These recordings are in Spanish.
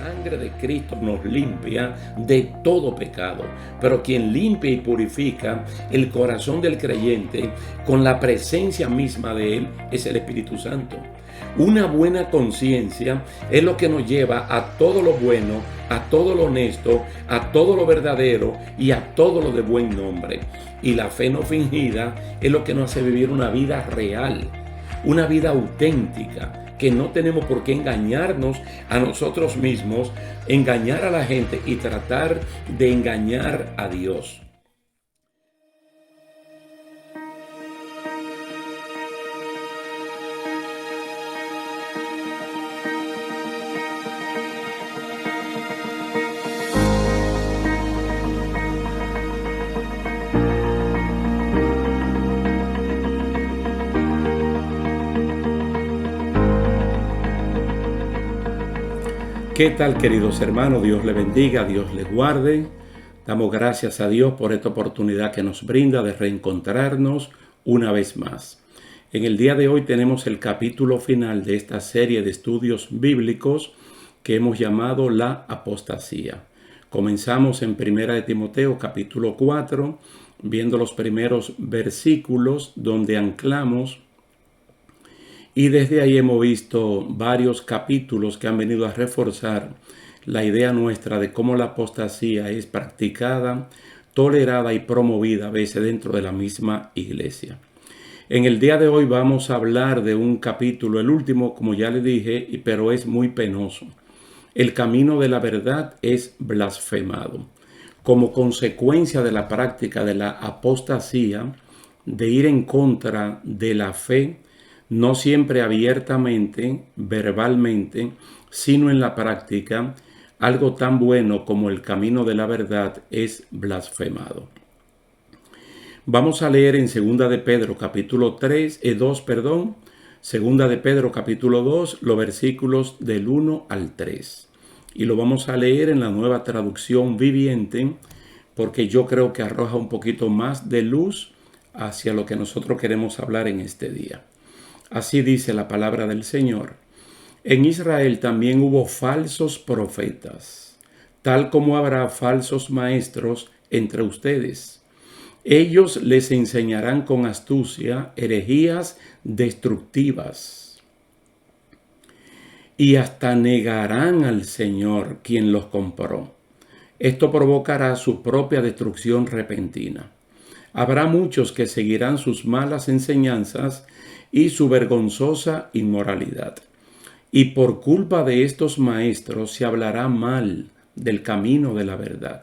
sangre de Cristo nos limpia de todo pecado. Pero quien limpia y purifica el corazón del creyente con la presencia misma de Él es el Espíritu Santo. Una buena conciencia es lo que nos lleva a todo lo bueno, a todo lo honesto, a todo lo verdadero y a todo lo de buen nombre. Y la fe no fingida es lo que nos hace vivir una vida real, una vida auténtica, que no tenemos por qué engañarnos a nosotros mismos, engañar a la gente y tratar de engañar a Dios. ¿Qué tal, queridos hermanos? Dios les bendiga, Dios les guarde. Damos gracias a Dios por esta oportunidad que nos brinda de reencontrarnos una vez más. En el día de hoy tenemos el capítulo final de esta serie de estudios bíblicos que hemos llamado la apostasía. Comenzamos en 1 de Timoteo capítulo 4, viendo los primeros versículos donde anclamos. Y desde ahí hemos visto varios capítulos que han venido a reforzar la idea nuestra de cómo la apostasía es practicada, tolerada y promovida a veces dentro de la misma iglesia. En el día de hoy vamos a hablar de un capítulo, el último, como ya le dije, pero es muy penoso. El camino de la verdad es blasfemado. Como consecuencia de la práctica de la apostasía, de ir en contra de la fe, no siempre abiertamente, verbalmente, sino en la práctica, algo tan bueno como el camino de la verdad es blasfemado. Vamos a leer en 2 de Pedro capítulo 2, 2 de Pedro capítulo 2, los versículos del 1 al 3. Y lo vamos a leer en la Nueva Traducción Viviente, porque yo creo que arroja un poquito más de luz hacia lo que nosotros queremos hablar en este día. Así dice la palabra del Señor. En Israel también hubo falsos profetas, tal como habrá falsos maestros entre ustedes. Ellos les enseñarán con astucia herejías destructivas y hasta negarán al Señor quien los compró. Esto provocará su propia destrucción repentina. Habrá muchos que seguirán sus malas enseñanzas y su vergonzosa inmoralidad. Y por culpa de estos maestros se hablará mal del camino de la verdad.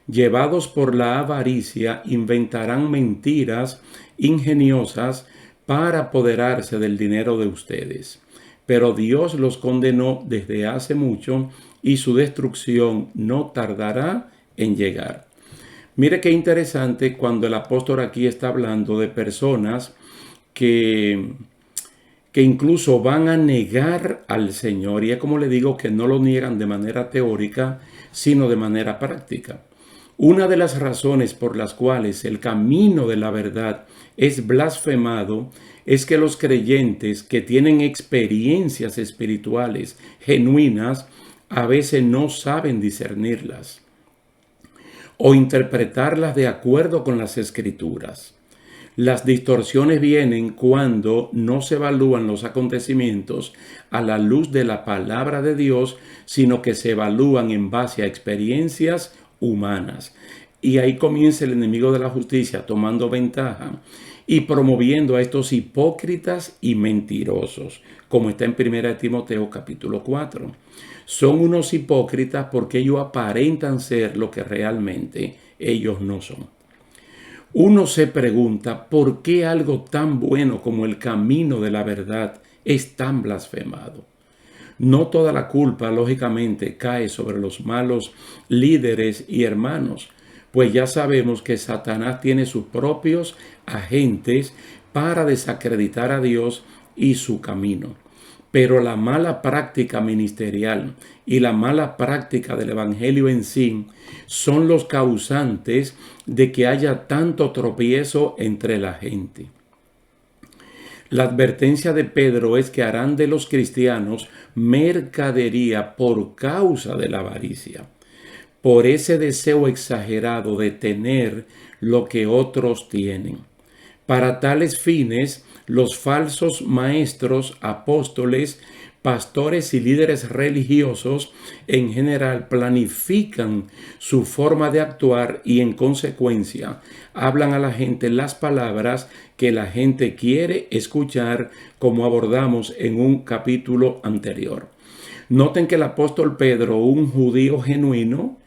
Llevados por la avaricia, inventarán mentiras ingeniosas para apoderarse del dinero de ustedes. Pero Dios los condenó desde hace mucho y su destrucción no tardará en llegar. Mire qué interesante cuando el apóstol aquí está hablando de personas que incluso van a negar al Señor. Y es como le digo, que no lo niegan de manera teórica, sino de manera práctica. Una de las razones por las cuales el camino de la verdad es blasfemado es que los creyentes que tienen experiencias espirituales genuinas a veces no saben discernirlas o interpretarlas de acuerdo con las Escrituras. Las distorsiones vienen cuando no se evalúan los acontecimientos a la luz de la palabra de Dios, sino que se evalúan en base a experiencias humanas. Y ahí comienza el enemigo de la justicia tomando ventaja y promoviendo a estos hipócritas y mentirosos, como está en 1 Timoteo capítulo 4. Son unos hipócritas porque ellos aparentan ser lo que realmente ellos no son. Uno se pregunta por qué algo tan bueno como el camino de la verdad es tan blasfemado. No toda la culpa, lógicamente, cae sobre los malos líderes y hermanos, pues ya sabemos que Satanás tiene sus propios agentes para desacreditar a Dios y su camino. Pero la mala práctica ministerial y la mala práctica del evangelio en sí son los causantes de que haya tanto tropiezo entre la gente. La advertencia de Pedro es que harán de los cristianos mercadería por causa de la avaricia, por ese deseo exagerado de tener lo que otros tienen. Para tales fines, los falsos maestros, apóstoles, pastores y líderes religiosos en general planifican su forma de actuar y en consecuencia hablan a la gente las palabras que la gente quiere escuchar, como abordamos en un capítulo anterior. Noten que el apóstol Pedro, un judío genuino,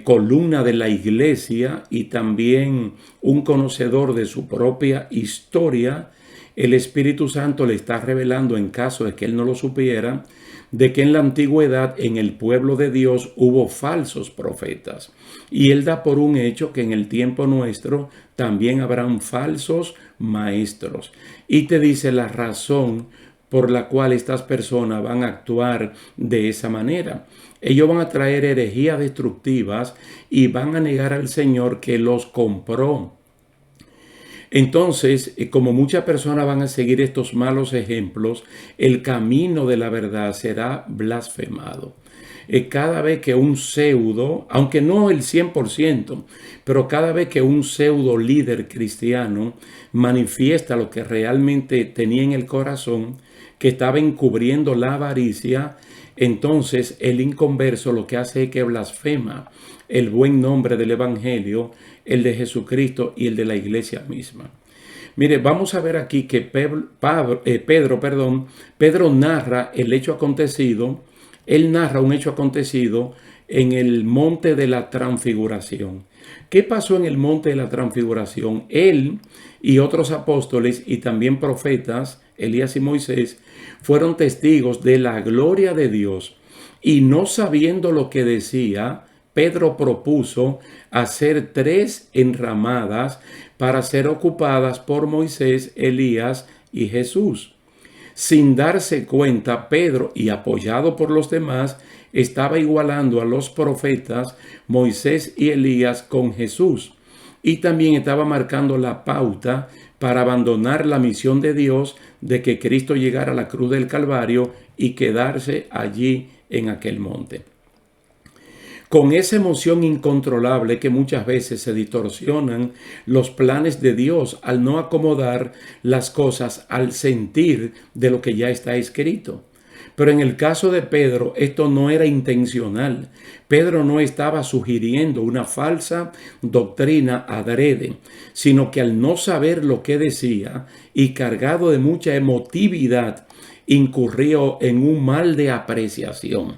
columna de la iglesia y también un conocedor de su propia historia, el Espíritu Santo le está revelando, en caso de que él no lo supiera, de que en la antigüedad en el pueblo de Dios hubo falsos profetas. Y él da por un hecho que en el tiempo nuestro también habrán falsos maestros. Y te dice la razón por la cual estas personas van a actuar de esa manera. Ellos van a traer herejías destructivas y van a negar al Señor que los compró. Entonces, como muchas personas van a seguir estos malos ejemplos, el camino de la verdad será blasfemado. Cada vez que un pseudo, aunque no el 100%, pero cada vez que un pseudo líder cristiano manifiesta lo que realmente tenía en el corazón, que estaba encubriendo la avaricia, entonces el inconverso lo que hace es que blasfema el buen nombre del Evangelio, el de Jesucristo y el de la iglesia misma. Mire, vamos a ver aquí que Pedro narra el hecho acontecido. Él narra un hecho acontecido en el monte de la transfiguración. ¿Qué pasó en el monte de la transfiguración? Él y otros apóstoles y también profetas, Elías y Moisés, fueron testigos de la gloria de Dios. Y no sabiendo lo que decía, Pedro propuso hacer 3 enramadas para ser ocupadas por Moisés, Elías y Jesús. Sin darse cuenta, Pedro, y apoyado por los demás, estaba igualando a los profetas Moisés y Elías con Jesús. Y también estaba marcando la pauta para abandonar la misión de Dios de que Cristo llegara a la cruz del Calvario y quedarse allí en aquel monte. Con esa emoción incontrolable que muchas veces se distorsionan los planes de Dios al no acomodar las cosas al sentir de lo que ya está escrito. Pero en el caso de Pedro, esto no era intencional. Pedro no estaba sugiriendo una falsa doctrina adrede, sino que al no saber lo que decía y cargado de mucha emotividad, incurrió en un mal de apreciación,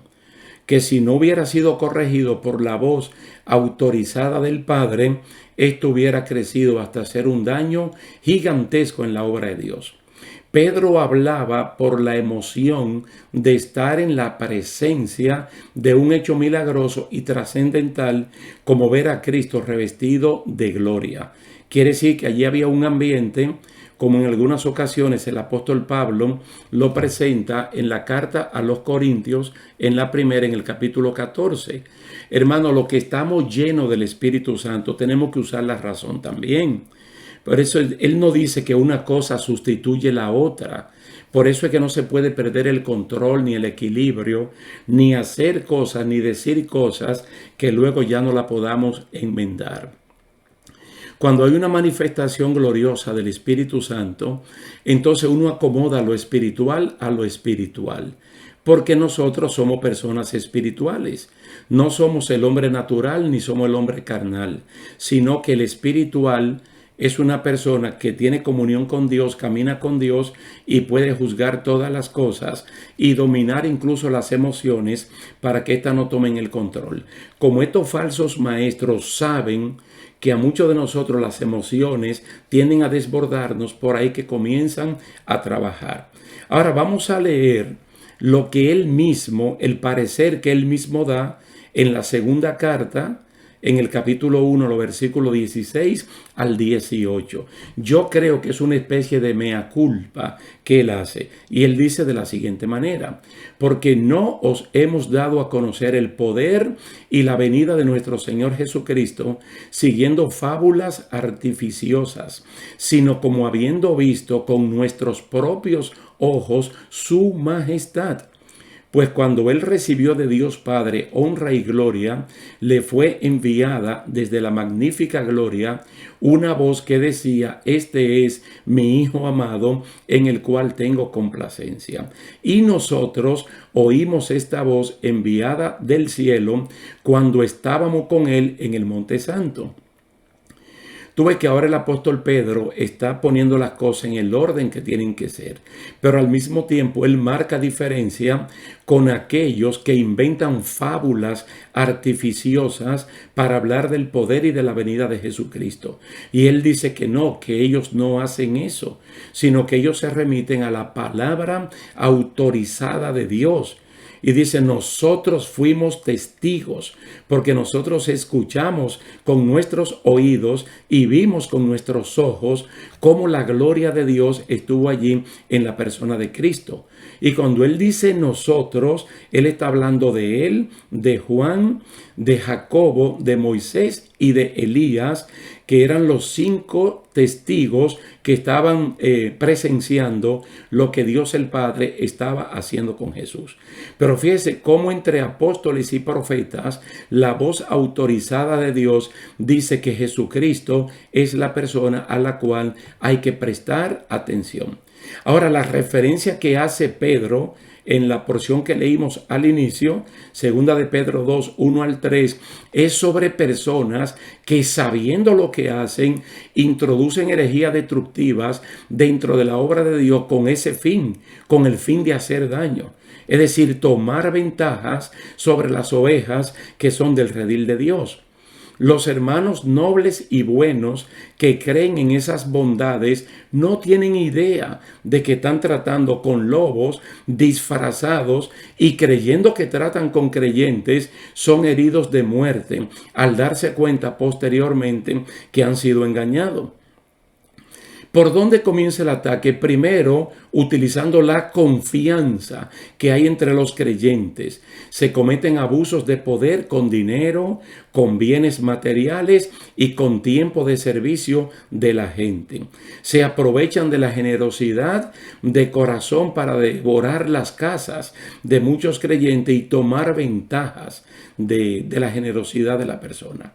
que si no hubiera sido corregido por la voz autorizada del Padre, esto hubiera crecido hasta hacer un daño gigantesco en la obra de Dios. Pedro hablaba por la emoción de estar en la presencia de un hecho milagroso y trascendental como ver a Cristo revestido de gloria. Quiere decir que allí había un ambiente, como en algunas ocasiones el apóstol Pablo lo presenta en la carta a los Corintios, en la primera, en el capítulo 14. Hermano, lo que estamos llenos del Espíritu Santo, tenemos que usar la razón también. Por eso él no dice que una cosa sustituye la otra. Por eso es que no se puede perder el control ni el equilibrio, ni hacer cosas, ni decir cosas que luego ya no la podamos enmendar. Cuando hay una manifestación gloriosa del Espíritu Santo, entonces uno acomoda lo espiritual a lo espiritual, porque nosotros somos personas espirituales. No somos el hombre natural ni somos el hombre carnal, sino que el espiritual es una persona que tiene comunión con Dios, camina con Dios y puede juzgar todas las cosas y dominar incluso las emociones para que éstas no tomen el control. Como estos falsos maestros saben que a muchos de nosotros las emociones tienden a desbordarnos, por ahí que comienzan a trabajar. Ahora vamos a leer lo que él mismo, el parecer que él mismo da en la segunda carta, en el capítulo 1, los versículos 16 al 18. Yo creo que es una especie de mea culpa que él hace. Y él dice de la siguiente manera: porque no os hemos dado a conocer el poder y la venida de nuestro Señor Jesucristo siguiendo fábulas artificiosas, sino como habiendo visto con nuestros propios ojos su majestad. Pues cuando él recibió de Dios Padre honra y gloria, le fue enviada desde la magnífica gloria una voz que decía: este es mi Hijo amado, en el cual tengo complacencia. Y nosotros oímos esta voz enviada del cielo cuando estábamos con él en el Monte Santo. Tú ves que ahora el apóstol Pedro está poniendo las cosas en el orden que tienen que ser, pero al mismo tiempo él marca diferencia con aquellos que inventan fábulas artificiosas para hablar del poder y de la venida de Jesucristo. Y él dice que no, que ellos no hacen eso, sino que ellos se remiten a la palabra autorizada de Dios. Y dice: nosotros fuimos testigos, porque nosotros escuchamos con nuestros oídos y vimos con nuestros ojos cómo la gloria de Dios estuvo allí en la persona de Cristo. Y cuando él dice nosotros, él está hablando de él, de Juan, de Jacobo, de Moisés y de Elías, que eran los 5 testigos que estaban presenciando lo que Dios el Padre estaba haciendo con Jesús. Pero fíjese cómo entre apóstoles y profetas la voz autorizada de Dios dice que Jesucristo es la persona a la cual hay que prestar atención. Ahora, la referencia que hace Pedro en la porción que leímos al inicio, segunda de Pedro 2, 1 al 3, es sobre personas que, sabiendo lo que hacen, introducen herejías destructivas dentro de la obra de Dios con ese fin, con el fin de hacer daño. Es decir, tomar ventajas sobre las ovejas que son del redil de Dios. Los hermanos nobles y buenos que creen en esas bondades no tienen idea de que están tratando con lobos disfrazados, y creyendo que tratan con creyentes son heridos de muerte al darse cuenta posteriormente que han sido engañados. ¿Por dónde comienza el ataque? Primero, utilizando la confianza que hay entre los creyentes. Se cometen abusos de poder con dinero, con bienes materiales y con tiempo de servicio de la gente. Se aprovechan de la generosidad de corazón para devorar las casas de muchos creyentes y tomar ventajas de la generosidad de la persona.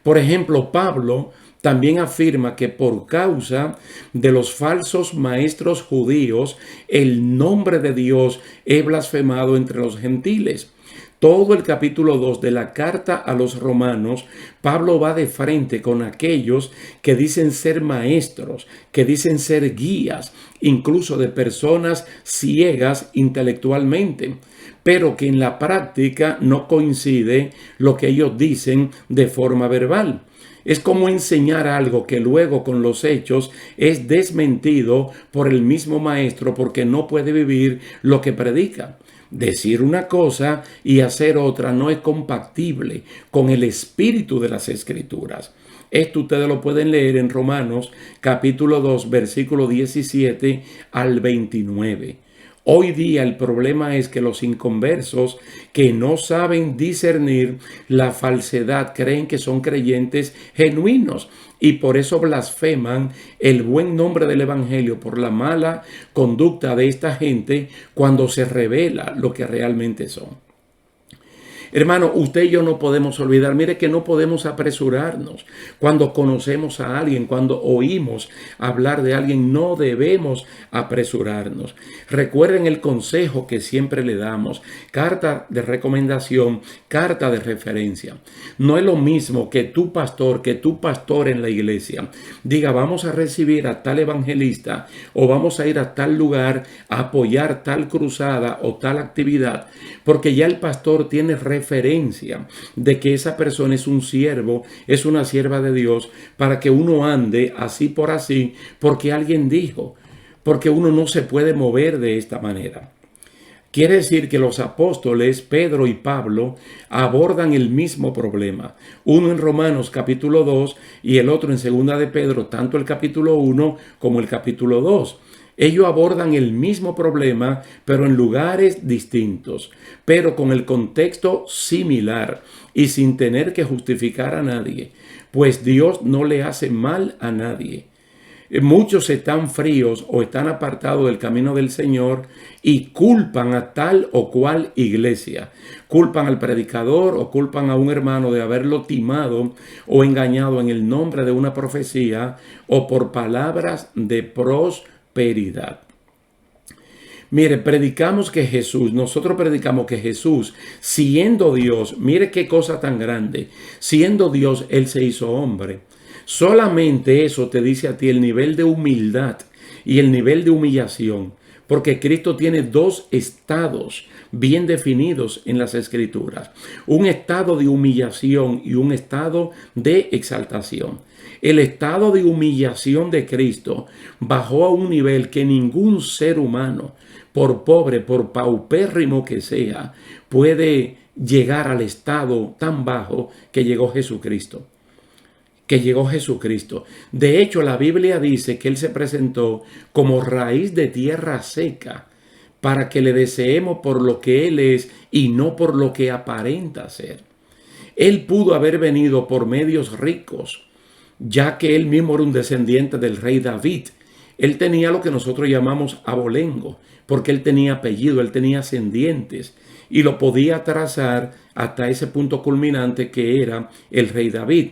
Por ejemplo, Pablo también afirma que por causa de los falsos maestros judíos, el nombre de Dios es blasfemado entre los gentiles. Todo el capítulo 2 de la carta a los romanos, Pablo va de frente con aquellos que dicen ser maestros, que dicen ser guías, incluso de personas ciegas intelectualmente, pero que en la práctica no coincide lo que ellos dicen de forma verbal. Es como enseñar algo que luego con los hechos es desmentido por el mismo maestro porque no puede vivir lo que predica. Decir una cosa y hacer otra no es compatible con el espíritu de las Escrituras. Esto ustedes lo pueden leer en Romanos capítulo 2, versículo 17 al 29. Hoy día el problema es que los inconversos que no saben discernir la falsedad creen que son creyentes genuinos y por eso blasfeman el buen nombre del Evangelio por la mala conducta de esta gente cuando se revela lo que realmente son. Hermano, usted y yo no podemos olvidar, mire que no podemos apresurarnos. Cuando conocemos a alguien, cuando oímos hablar de alguien, no debemos apresurarnos. Recuerden el consejo que siempre le damos: carta de recomendación, carta de referencia. No es lo mismo que tu pastor en la iglesia diga: vamos a recibir a tal evangelista o vamos a ir a tal lugar a apoyar tal cruzada o tal actividad, porque ya el pastor tiene referencia de que esa persona es un siervo, es una sierva de Dios, para que uno ande así por así, porque alguien dijo, porque uno no se puede mover de esta manera. Quiere decir que los apóstoles Pedro y Pablo abordan el mismo problema. Uno en Romanos capítulo 2 y el otro en Segunda de Pedro, tanto el capítulo 1 como el capítulo 2. Ellos abordan el mismo problema, pero en lugares distintos, pero con el contexto similar y sin tener que justificar a nadie, pues Dios no le hace mal a nadie. Muchos están fríos o están apartados del camino del Señor y culpan a tal o cual iglesia. Culpan al predicador o culpan a un hermano de haberlo timado o engañado en el nombre de una profecía o por palabras de prosperidad. Mire, nosotros predicamos que Jesús, siendo Dios, mire qué cosa tan grande, siendo Dios, Él se hizo hombre. Solamente eso te dice a ti el nivel de humildad y el nivel de humillación, porque Cristo tiene dos estados bien definidos en las Escrituras, un estado de humillación y un estado de exaltación. El estado de humillación de Cristo bajó a un nivel que ningún ser humano, por pobre, por paupérrimo que sea, puede llegar al estado tan bajo que llegó Jesucristo. De hecho, la Biblia dice que Él se presentó como raíz de tierra seca para que le deseemos por lo que Él es y no por lo que aparenta ser. Él pudo haber venido por medios ricos, ya que Él mismo era un descendiente del rey David. Él tenía lo que nosotros llamamos abolengo, porque Él tenía apellido, Él tenía ascendientes y lo podía trazar hasta ese punto culminante que era el rey David.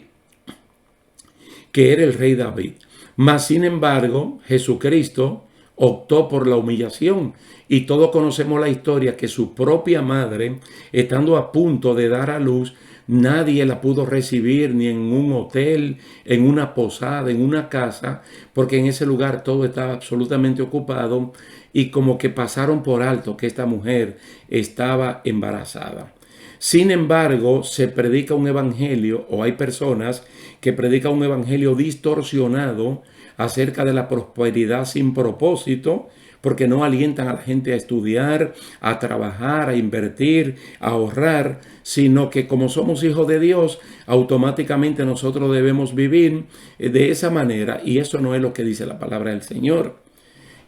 Mas, sin embargo, Jesucristo optó por la humillación y todos conocemos la historia que su propia madre, estando a punto de dar a luz, nadie la pudo recibir ni en un hotel, en una posada, en una casa, porque en ese lugar todo estaba absolutamente ocupado y como que pasaron por alto que esta mujer estaba embarazada. Sin embargo, se predica un evangelio, o hay personas que predican un evangelio distorsionado acerca de la prosperidad sin propósito, porque no alientan a la gente a estudiar, a trabajar, a invertir, a ahorrar, sino que como somos hijos de Dios, automáticamente nosotros debemos vivir de esa manera, y eso no es lo que dice la palabra del Señor.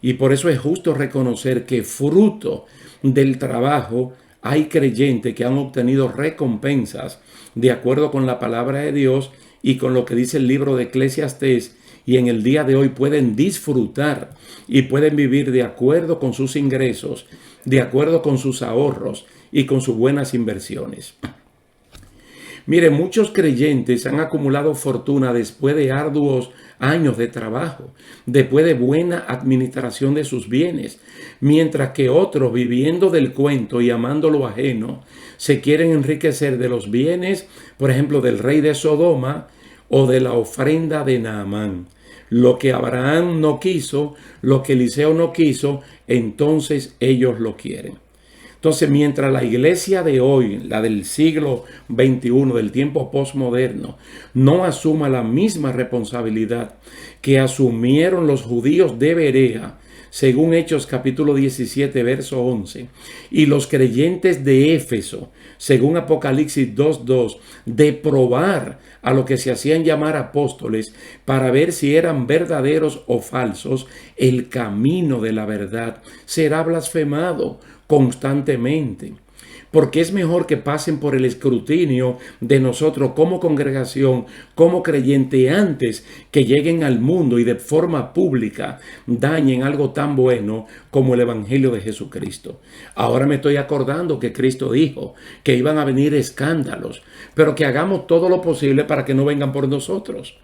Y por eso es justo reconocer que fruto del trabajo hay creyentes que han obtenido recompensas de acuerdo con la palabra de Dios y con lo que dice el libro de Eclesiastés, y en el día de hoy pueden disfrutar y pueden vivir de acuerdo con sus ingresos, de acuerdo con sus ahorros y con sus buenas inversiones. Mire, muchos creyentes han acumulado fortuna después de arduos años de trabajo, después de buena administración de sus bienes, mientras que otros, viviendo del cuento y amando lo ajeno, se quieren enriquecer de los bienes, por ejemplo, del rey de Sodoma o de la ofrenda de Naamán. Lo que Abraham no quiso, lo que Eliseo no quiso, entonces ellos lo quieren. Entonces, mientras la iglesia de hoy, la del siglo XXI, del tiempo postmoderno, no asuma la misma responsabilidad que asumieron los judíos de Berea, según Hechos capítulo 17, verso 11, y los creyentes de Éfeso, según Apocalipsis 2:2, de probar a lo que se hacían llamar apóstoles para ver si eran verdaderos o falsos, el camino de la verdad será blasfemado constantemente. Porque es mejor que pasen por el escrutinio de nosotros como congregación, como creyente, antes que lleguen al mundo y de forma pública dañen algo tan bueno como el Evangelio de Jesucristo. Ahora me estoy acordando que Cristo dijo que iban a venir escándalos, pero que hagamos todo lo posible para que no vengan por nosotros.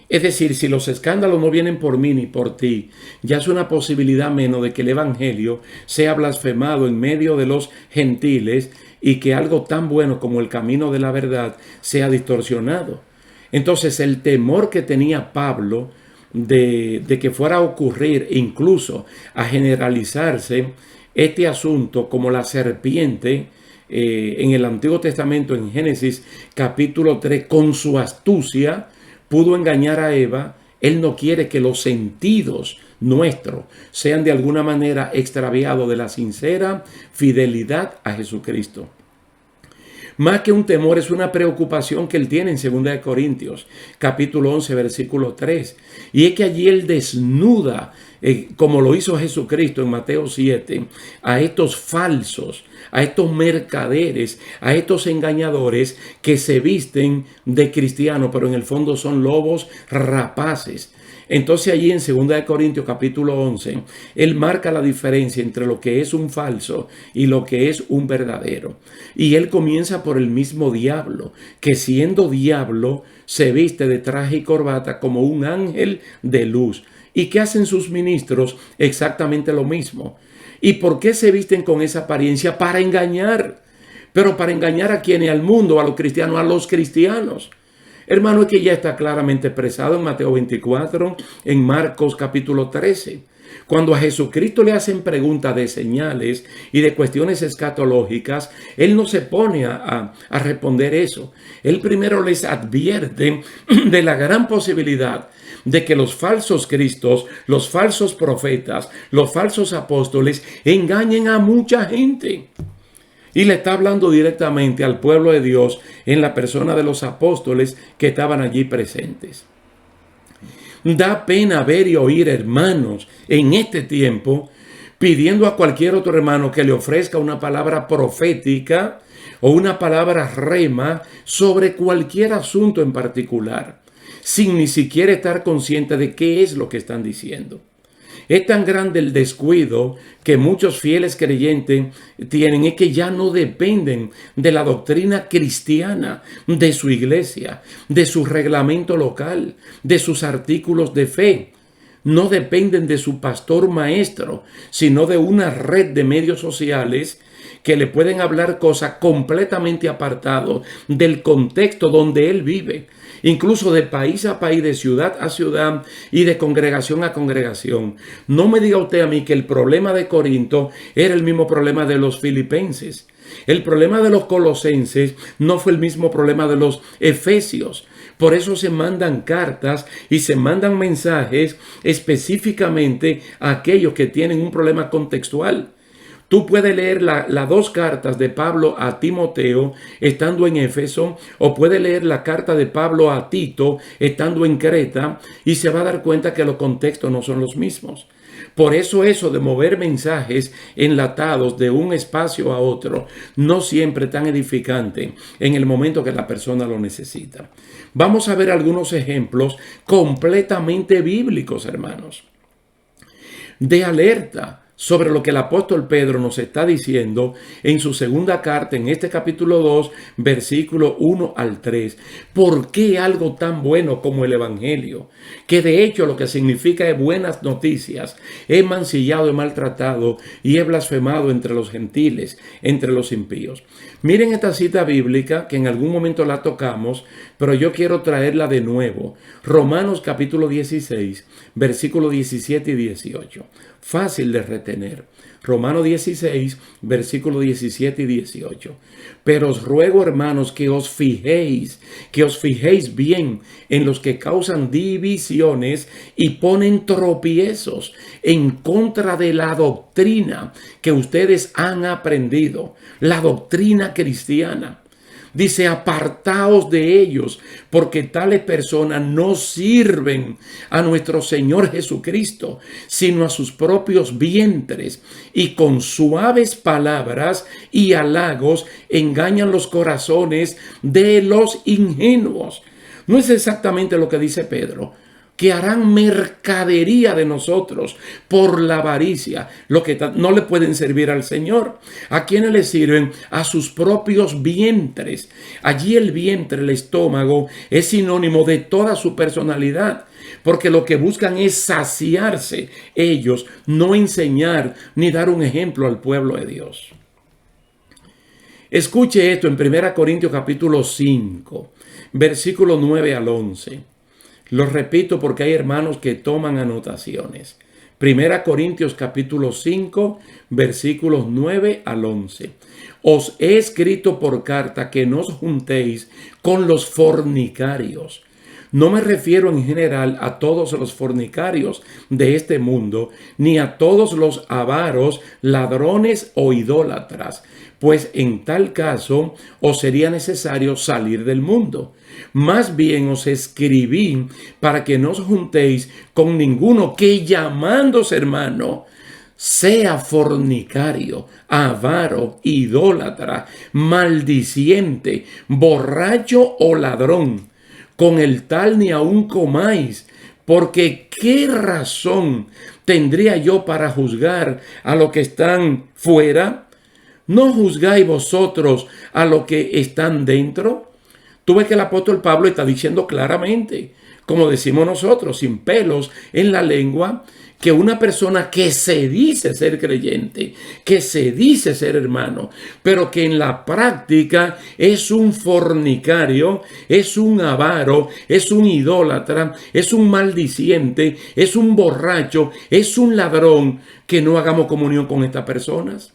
Es decir, si los escándalos no vienen por mí ni por ti, ya es una posibilidad menos de que el evangelio sea blasfemado en medio de los gentiles y que algo tan bueno como el camino de la verdad sea distorsionado. Entonces, el temor que tenía Pablo de que fuera a ocurrir, incluso a generalizarse este asunto como la serpiente en el Antiguo Testamento, en Génesis capítulo 3, con su astucia, pudo engañar a Eva. Él no quiere que los sentidos nuestro sean de alguna manera extraviados de la sincera fidelidad a Jesucristo. Más que un temor, es una preocupación que él tiene en 2 Corintios, capítulo 11, versículo 3. Y es que allí él desnuda, como lo hizo Jesucristo en Mateo 7, a estos falsos, a estos mercaderes, a estos engañadores que se visten de cristianos, pero en el fondo son lobos rapaces. Entonces allí en 2 Corintios capítulo 11, él marca la diferencia entre lo que es un falso y lo que es un verdadero. Y él comienza por el mismo diablo, que siendo diablo se viste de traje y corbata como un ángel de luz. ¿Y qué hacen sus ministros? Exactamente lo mismo. ¿Y por qué se visten con esa apariencia? Para engañar. Pero para engañar ¿a quiénes? Al mundo, a los cristianos, a los cristianos. Hermano, es que ya está claramente expresado en Mateo 24, en Marcos capítulo 13. Cuando a Jesucristo le hacen preguntas de señales y de cuestiones escatológicas, él no se pone a responder eso. Él primero les advierte de la gran posibilidad de que los falsos cristos, los falsos profetas, los falsos apóstoles engañen a mucha gente. Y le está hablando directamente al pueblo de Dios en la persona de los apóstoles que estaban allí presentes. Da pena ver y oír hermanos en este tiempo pidiendo a cualquier otro hermano que le ofrezca una palabra profética o una palabra rema sobre cualquier asunto en particular, sin ni siquiera estar consciente de qué es lo que están diciendo. Es tan grande el descuido que muchos fieles creyentes tienen, es que ya no dependen de la doctrina cristiana, de su iglesia, de su reglamento local, de sus artículos de fe. No dependen de su pastor maestro, sino de una red de medios sociales que le pueden hablar cosas completamente apartadas del contexto donde él vive, incluso de país a país, de ciudad a ciudad y de congregación a congregación. No me diga usted a mí que el problema de Corinto era el mismo problema de los filipenses. El problema de los colosenses no fue el mismo problema de los efesios. Por eso se mandan cartas y se mandan mensajes específicamente a aquellos que tienen un problema contextual. Tú puedes leer las dos cartas de Pablo a Timoteo estando en Éfeso, o puedes leer la carta de Pablo a Tito estando en Creta, y se va a dar cuenta que los contextos no son los mismos. Por eso de mover mensajes enlatados de un espacio a otro no siempre tan edificante en el momento que la persona lo necesita. Vamos a ver algunos ejemplos completamente bíblicos, hermanos, de alerta sobre lo que el apóstol Pedro nos está diciendo en su segunda carta, en este capítulo 2, versículo 1 al 3. ¿Por qué algo tan bueno como el evangelio, que de hecho lo que significa es buenas noticias, es mancillado, es maltratado y es blasfemado entre los gentiles, entre los impíos? Miren esta cita bíblica que en algún momento la tocamos, pero yo quiero traerla de nuevo. Romanos capítulo 16, versículo 17 y 18. Fácil de retener. Romanos 16, versículos 17 y 18. Pero os ruego, hermanos, que os fijéis bien en los que causan divisiones y ponen tropiezos en contra de la doctrina que ustedes han aprendido, la doctrina cristiana. Dice, apartaos de ellos, porque tales personas no sirven a nuestro Señor Jesucristo, sino a sus propios vientres, y con suaves palabras y halagos engañan los corazones de los ingenuos. No es exactamente lo que dice Pedro, que harán mercadería de nosotros por la avaricia, lo que no le pueden servir al Señor. ¿A quiénes le sirven? A sus propios vientres. Allí el vientre, el estómago, es sinónimo de toda su personalidad, porque lo que buscan es saciarse ellos, no enseñar ni dar un ejemplo al pueblo de Dios. Escuche esto en 1 Corintios capítulo 5, versículo 9 al 11. Lo repito porque hay hermanos que toman anotaciones. 1 Corintios capítulo 5, versículos 9 al 11. Os he escrito por carta que no os juntéis con los fornicarios. No me refiero en general a todos los fornicarios de este mundo, ni a todos los avaros, ladrones o idólatras, pues en tal caso os sería necesario salir del mundo. Más bien os escribí para que no os juntéis con ninguno que, llamándose hermano, sea fornicario, avaro, idólatra, maldiciente, borracho o ladrón. Con el tal ni aun comáis, porque ¿qué razón tendría yo para juzgar a los que están fuera? ¿No juzgáis vosotros a los que están dentro? Tú ves que el apóstol Pablo está diciendo claramente, como decimos nosotros, sin pelos en la lengua, que una persona que se dice ser creyente, que se dice ser hermano, pero que en la práctica es un fornicario, es un avaro, es un idólatra, es un maldiciente, es un borracho, es un ladrón, que no hagamos comunión con estas personas.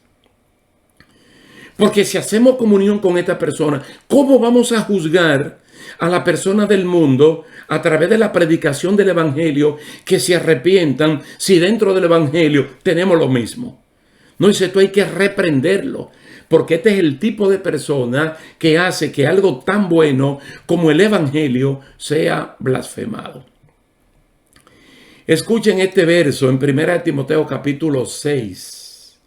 Porque si hacemos comunión con esta persona, ¿cómo vamos a juzgar a la persona del mundo a través de la predicación del evangelio que se arrepientan si dentro del evangelio tenemos lo mismo? No, dice, esto hay que reprenderlo, porque este es el tipo de persona que hace que algo tan bueno como el evangelio sea blasfemado. Escuchen este verso en 1 Timoteo capítulo 6,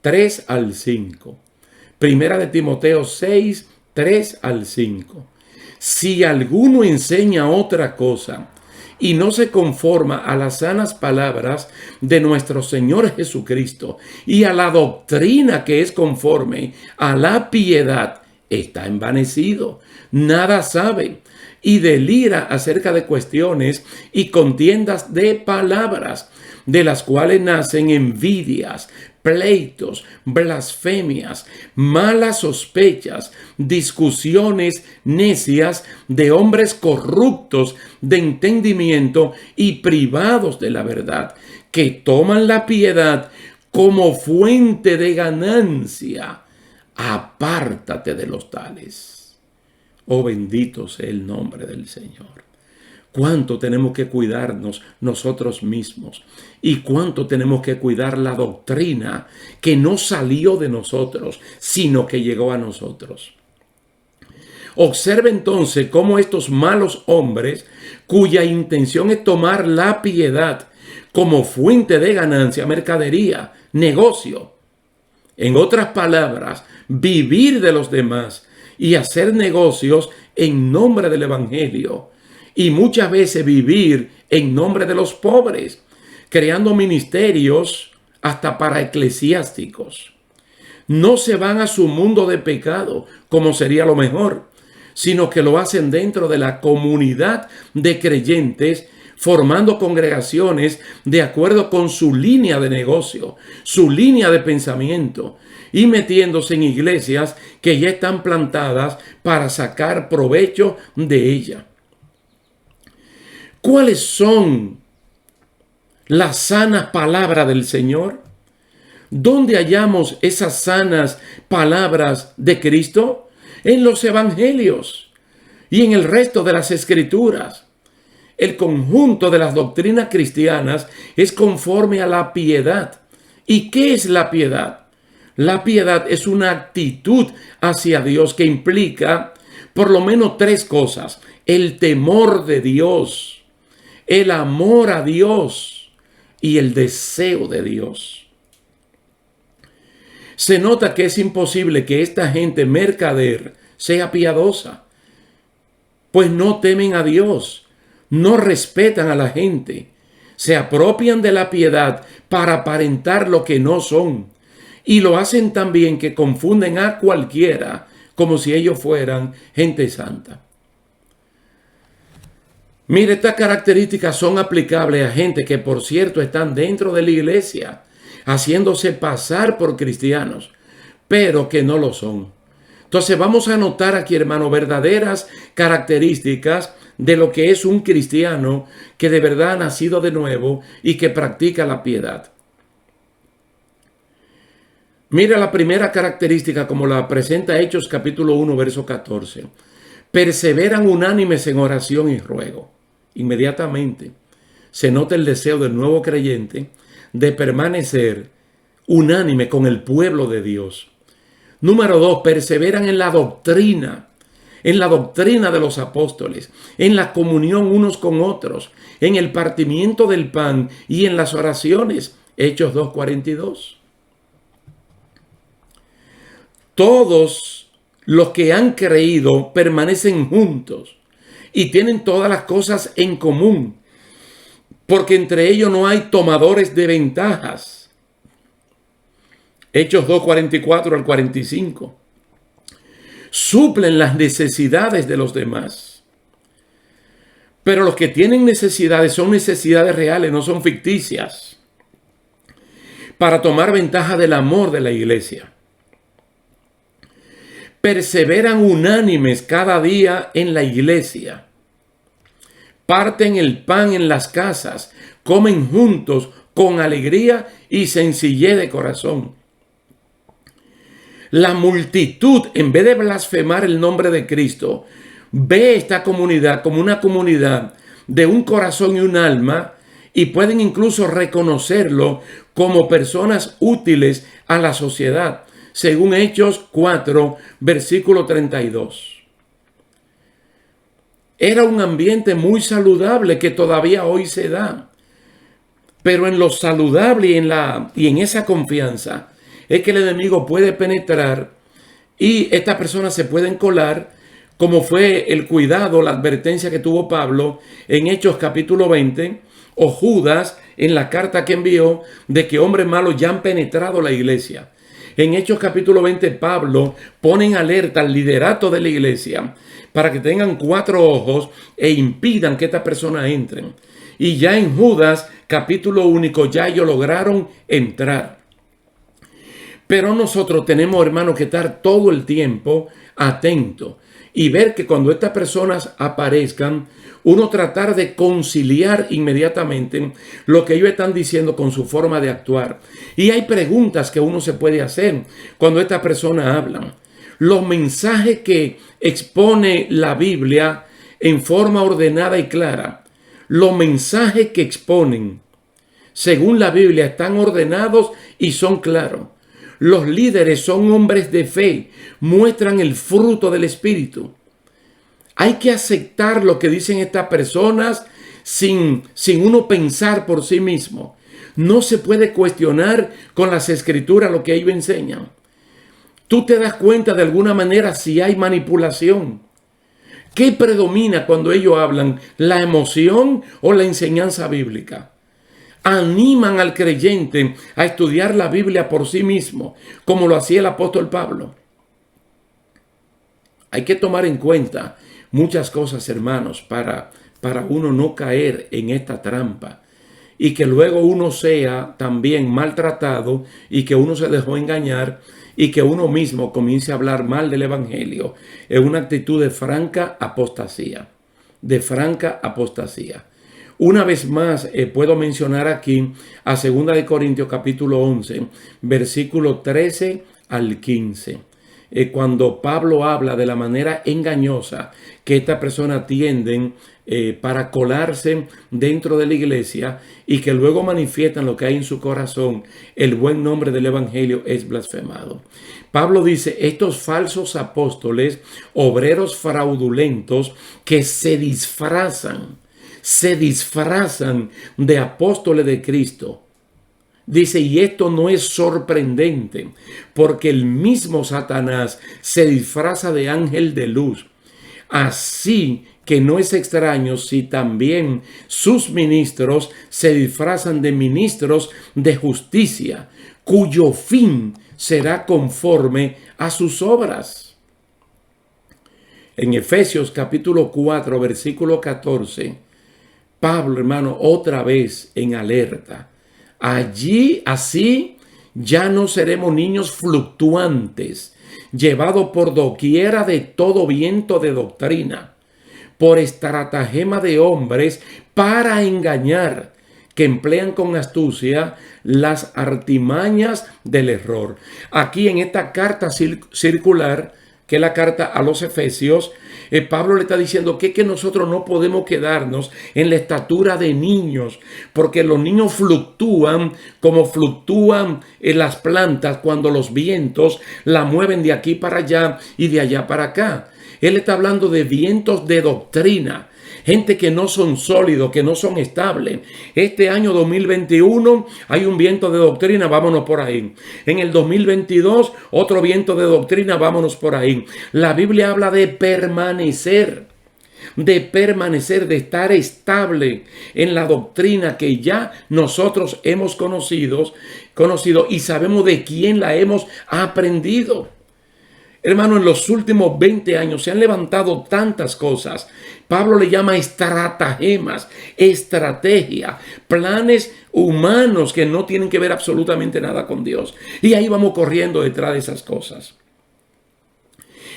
3 al 5. Primera de Timoteo 6, 3 al 5. Si alguno enseña otra cosa y no se conforma a las sanas palabras de nuestro Señor Jesucristo y a la doctrina que es conforme a la piedad, está envanecido, nada sabe y delira acerca de cuestiones y contiendas de palabras, de las cuales nacen envidias, pleitos, blasfemias, malas sospechas, discusiones necias de hombres corruptos de entendimiento y privados de la verdad, que toman la piedad como fuente de ganancia. Apártate de los tales. Oh, bendito sea el nombre del Señor. Cuánto tenemos que cuidarnos nosotros mismos y cuánto tenemos que cuidar la doctrina que no salió de nosotros, sino que llegó a nosotros. Observe entonces cómo estos malos hombres, cuya intención es tomar la piedad como fuente de ganancia, mercadería, negocio, en otras palabras, vivir de los demás y hacer negocios en nombre del evangelio, y muchas veces vivir en nombre de los pobres, creando ministerios hasta para eclesiásticos. No se van a su mundo de pecado, como sería lo mejor, sino que lo hacen dentro de la comunidad de creyentes, formando congregaciones de acuerdo con su línea de negocio, su línea de pensamiento, y metiéndose en iglesias que ya están plantadas para sacar provecho de ella. ¿Cuáles son las sanas palabras del Señor? ¿Dónde hallamos esas sanas palabras de Cristo? En los evangelios y en el resto de las escrituras. El conjunto de las doctrinas cristianas es conforme a la piedad. ¿Y qué es la piedad? La piedad es una actitud hacia Dios que implica por lo menos tres cosas: el temor de Dios, el amor a Dios y el deseo de Dios. Se nota que es imposible que esta gente mercader sea piadosa, pues no temen a Dios, no respetan a la gente, se apropian de la piedad para aparentar lo que no son, y lo hacen tan bien que confunden a cualquiera como si ellos fueran gente santa. Mire, estas características son aplicables a gente que, por cierto, están dentro de la iglesia, haciéndose pasar por cristianos, pero que no lo son. Entonces vamos a notar aquí, hermano, verdaderas características de lo que es un cristiano que de verdad ha nacido de nuevo y que practica la piedad. Mira la primera característica como la presenta Hechos capítulo 1, verso 14. Perseveran unánimes en oración y ruego. Inmediatamente se nota el deseo del nuevo creyente de permanecer unánime con el pueblo de Dios. Número 2, perseveran en la doctrina de los apóstoles, en la comunión unos con otros, en el partimiento del pan y en las oraciones. Hechos 2:42. Todos los que han creído permanecen juntos y tienen todas las cosas en común, porque entre ellos no hay tomadores de ventajas. Hechos 2:44 al 45. Suplen las necesidades de los demás. Pero los que tienen necesidades son necesidades reales, no son ficticias, para tomar ventaja del amor de la iglesia. Perseveran unánimes cada día en la iglesia. Parten el pan en las casas, comen juntos con alegría y sencillez de corazón. La multitud, en vez de blasfemar el nombre de Cristo, ve esta comunidad como una comunidad de un corazón y un alma, y pueden incluso reconocerlo como personas útiles a la sociedad, según Hechos 4, versículo 32. Era un ambiente muy saludable que todavía hoy se da. Pero en lo saludable y en esa confianza es que el enemigo puede penetrar y estas personas se pueden colar, como fue el cuidado, la advertencia que tuvo Pablo en Hechos capítulo 20, o Judas en la carta que envió, de que hombres malos ya han penetrado la iglesia. En Hechos capítulo 20, Pablo pone en alerta al liderato de la iglesia para que tengan 4 ojos e impidan que estas personas entren. Y ya en Judas capítulo único ya ellos lograron entrar. Pero nosotros tenemos, hermanos, que estar todo el tiempo atentos y ver que cuando estas personas aparezcan, uno tratar de conciliar inmediatamente lo que ellos están diciendo con su forma de actuar. Y hay preguntas que uno se puede hacer cuando estas personas hablan. Los mensajes que expone la Biblia en forma ordenada y clara, los mensajes que exponen según la Biblia están ordenados y son claros. Los líderes son hombres de fe, muestran el fruto del Espíritu. Hay que aceptar lo que dicen estas personas sin uno pensar por sí mismo. No se puede cuestionar con las Escrituras lo que ellos enseñan. Tú te das cuenta de alguna manera si hay manipulación. ¿Qué predomina cuando ellos hablan? ¿La emoción o la enseñanza bíblica? Animan al creyente a estudiar la Biblia por sí mismo, como lo hacía el apóstol Pablo. Hay que tomar en cuenta muchas cosas, hermanos, para uno no caer en esta trampa y que luego uno sea también maltratado y que uno se dejó engañar y que uno mismo comience a hablar mal del Evangelio. Es una actitud de franca apostasía, Una vez más, puedo mencionar aquí a 2 Corintios capítulo 11, versículo 13 al 15. Cuando Pablo habla de la manera engañosa que estas personas tienden para colarse dentro de la iglesia y que luego manifiestan lo que hay en su corazón, el buen nombre del Evangelio es blasfemado. Pablo dice, estos falsos apóstoles, obreros fraudulentos que se disfrazan de apóstoles de Cristo. Dice, y esto no es sorprendente, porque el mismo Satanás se disfraza de ángel de luz. Así que no es extraño si también sus ministros se disfrazan de ministros de justicia, cuyo fin será conforme a sus obras. En Efesios capítulo 4, versículo 14, Pablo, hermano, otra vez en alerta. Allí, así, ya no seremos niños fluctuantes, llevados por doquiera de todo viento de doctrina, por estratagema de hombres para engañar, que emplean con astucia las artimañas del error. Aquí en esta carta circular, que es la carta a los Efesios, Pablo le está diciendo que nosotros no podemos quedarnos en la estatura de niños, porque los niños fluctúan como fluctúan en las plantas cuando los vientos la mueven de aquí para allá y de allá para acá. Él está hablando de vientos de doctrina. Gente que no son sólidos, que no son estables. Este año 2021 hay un viento de doctrina, vámonos por ahí. En el 2022 otro viento de doctrina, vámonos por ahí. La Biblia habla de permanecer, de estar estable en la doctrina que ya nosotros hemos conocido y sabemos de quién la hemos aprendido. Hermano, en los últimos 20 años se han levantado tantas cosas. Pablo le llama estratagemas, estrategia, planes humanos que no tienen que ver absolutamente nada con Dios. Y ahí vamos corriendo detrás de esas cosas.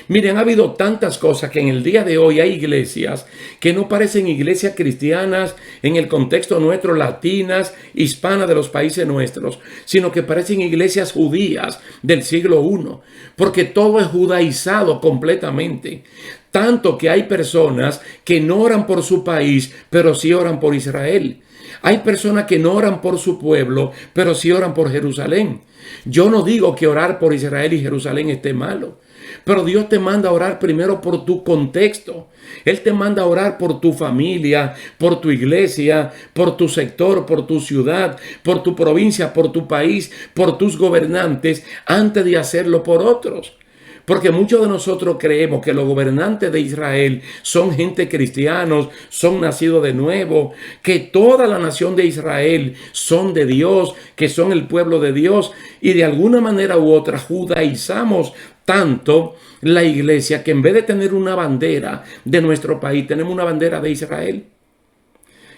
Miren, ha habido tantas cosas que en el día de hoy hay iglesias que no parecen iglesias cristianas en el contexto nuestro, latinas, hispanas de los países nuestros, sino que parecen iglesias judías del siglo I, porque todo es judaizado completamente. Tanto que hay personas que no oran por su país, pero sí oran por Israel. Hay personas que no oran por su pueblo, pero sí oran por Jerusalén. Yo no digo que orar por Israel y Jerusalén esté malo, pero Dios te manda a orar primero por tu contexto. Él te manda a orar por tu familia, por tu iglesia, por tu sector, por tu ciudad, por tu provincia, por tu país, por tus gobernantes, antes de hacerlo por otros. Porque muchos de nosotros creemos que los gobernantes de Israel son gente cristianos, son nacidos de nuevo, que toda la nación de Israel son de Dios, que son el pueblo de Dios, y de alguna manera u otra judaizamos tanto la iglesia que en vez de tener una bandera de nuestro país, tenemos una bandera de Israel.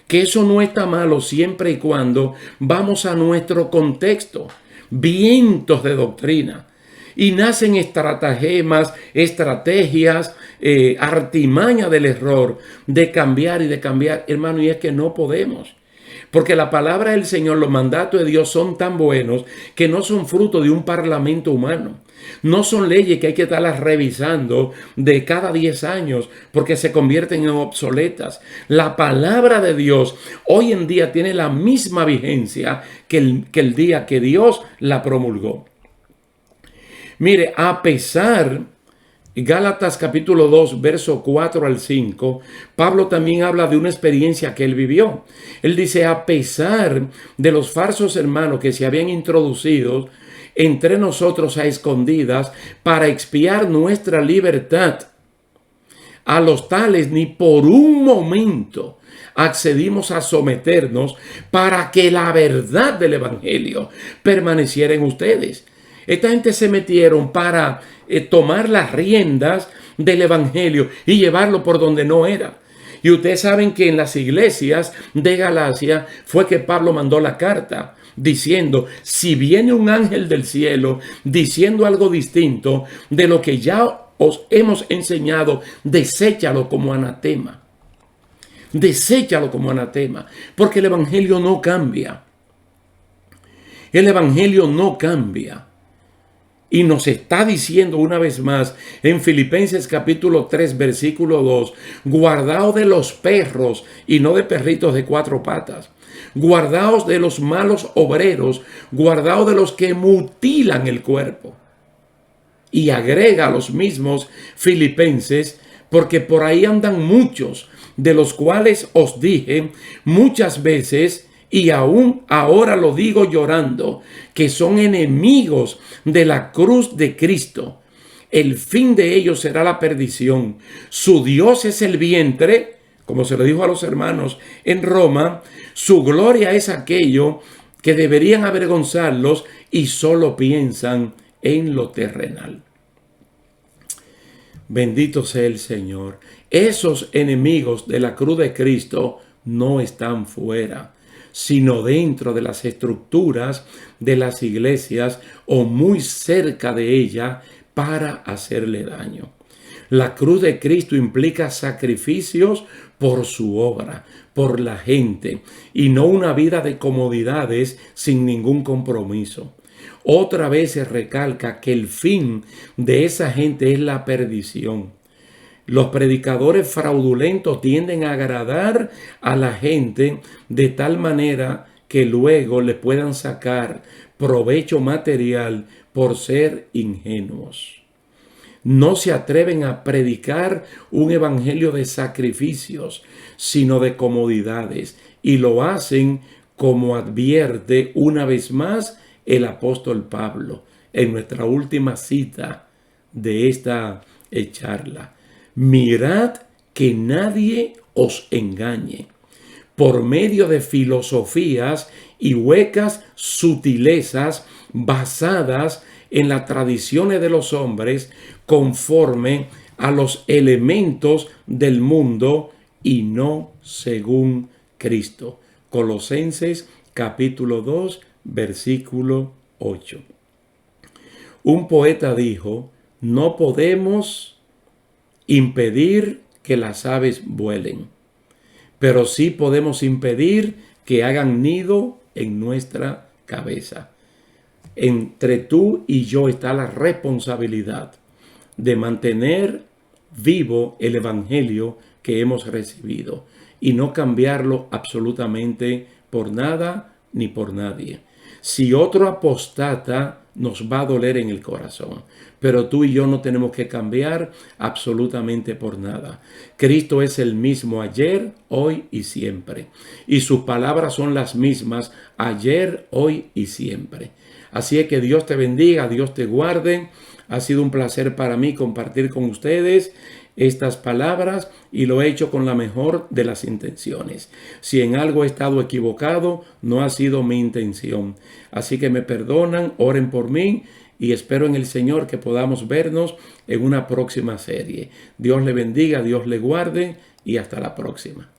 Que eso no está malo siempre y cuando vamos a nuestro contexto. Vientos de doctrina. Y nacen estratagemas, estrategias, artimaña del error, de cambiar y de cambiar. Hermano, y es que no podemos. Porque la palabra del Señor, los mandatos de Dios son tan buenos que no son fruto de un parlamento humano. No son leyes que hay que estarlas revisando de cada 10 años porque se convierten en obsoletas. La palabra de Dios hoy en día tiene la misma vigencia que el día que Dios la promulgó. Mire, a pesar, Gálatas capítulo 2, verso 4 al 5, Pablo también habla de una experiencia que él vivió. Él dice, a pesar de los falsos hermanos que se habían introducido entre nosotros a escondidas para expiar nuestra libertad, a los tales ni por un momento accedimos a someternos para que la verdad del evangelio permaneciera en ustedes. Esta gente se metieron para tomar las riendas del evangelio y llevarlo por donde no era. Y ustedes saben que en las iglesias de Galacia fue que Pablo mandó la carta diciendo, si viene un ángel del cielo diciendo algo distinto de lo que ya os hemos enseñado, deséchalo como anatema. Deséchalo como anatema, porque el evangelio no cambia. El evangelio no cambia. Y nos está diciendo una vez más en Filipenses capítulo 3, versículo 2, guardaos de los perros y no de perritos de 4 patas. Guardaos de los malos obreros, guardaos de los que mutilan el cuerpo. Y agrega a los mismos filipenses, porque por ahí andan muchos, de los cuales os dije muchas veces, y aún ahora lo digo llorando, que son enemigos de la cruz de Cristo. El fin de ellos será la perdición. Su Dios es el vientre, como se lo dijo a los hermanos en Roma. Su gloria es aquello que deberían avergonzarlos y solo piensan en lo terrenal. Bendito sea el Señor. Esos enemigos de la cruz de Cristo no están fuera, sino dentro de las estructuras de las iglesias o muy cerca de ella para hacerle daño. La cruz de Cristo implica sacrificios por su obra, por la gente, y no una vida de comodidades sin ningún compromiso. Otra vez se recalca que el fin de esa gente es la perdición. Los predicadores fraudulentos tienden a agradar a la gente de tal manera que luego le puedan sacar provecho material por ser ingenuos. No se atreven a predicar un evangelio de sacrificios, sino de comodidades, y lo hacen como advierte una vez más el apóstol Pablo en nuestra última cita de esta charla. Mirad que nadie os engañe por medio de filosofías y huecas sutilezas basadas en las tradiciones de los hombres conforme a los elementos del mundo y no según Cristo. Colosenses capítulo 2, versículo 8. Un poeta dijo: no podemos impedir que las aves vuelen, pero sí podemos impedir que hagan nido en nuestra cabeza. Entre tú y yo está la responsabilidad de mantener vivo el evangelio que hemos recibido y no cambiarlo absolutamente por nada ni por nadie. Si otro apostata, nos va a doler en el corazón, pero tú y yo no tenemos que cambiar absolutamente por nada. Cristo es el mismo ayer, hoy y siempre, y sus palabras son las mismas ayer, hoy y siempre. Así es que Dios te bendiga, Dios te guarde. Ha sido un placer para mí compartir con ustedes estas palabras y lo he hecho con la mejor de las intenciones. Si en algo he estado equivocado, no ha sido mi intención. Así que me perdonan, oren por mí y espero en el Señor que podamos vernos en una próxima serie. Dios le bendiga, Dios le guarde y hasta la próxima.